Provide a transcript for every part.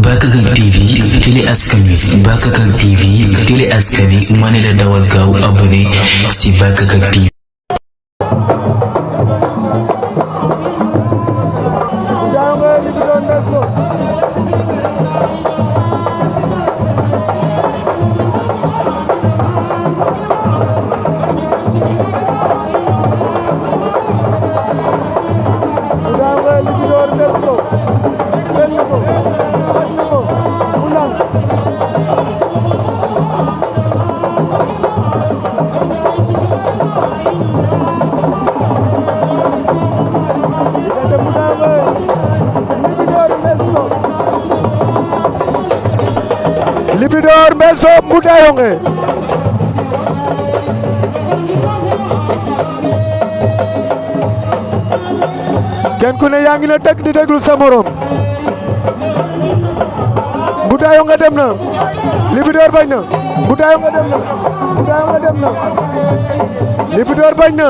Bakakak TV télé askan wi Bakakak TV télé askan wi ma ne la dawal gaaw abonné si Bakakak TV. Libidor Mbelso Mboudaayonge kenn ku ne yaa ngi na teg di déglu sa morom Mboudaayonge dem na Libidor bañ na Mboudaayonge dem na Mboudaayonge dem na Libidor bañ na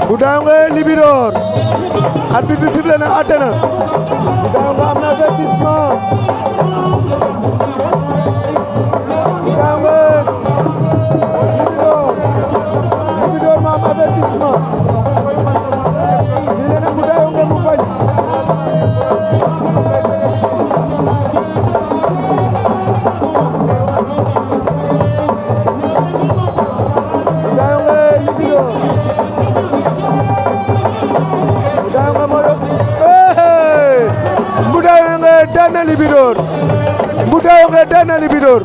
Mboudaayonge Libidor arbitre bi sifflé na àtte na Mboudaayonge am na avertissement Mboudaayonge Libidor ma am avertissement fii nee na Mboudaayonge mu bañ Mboudaayonge Libidor Mboudaayonge daan na Libidor Mboudaayonge daan na Libidor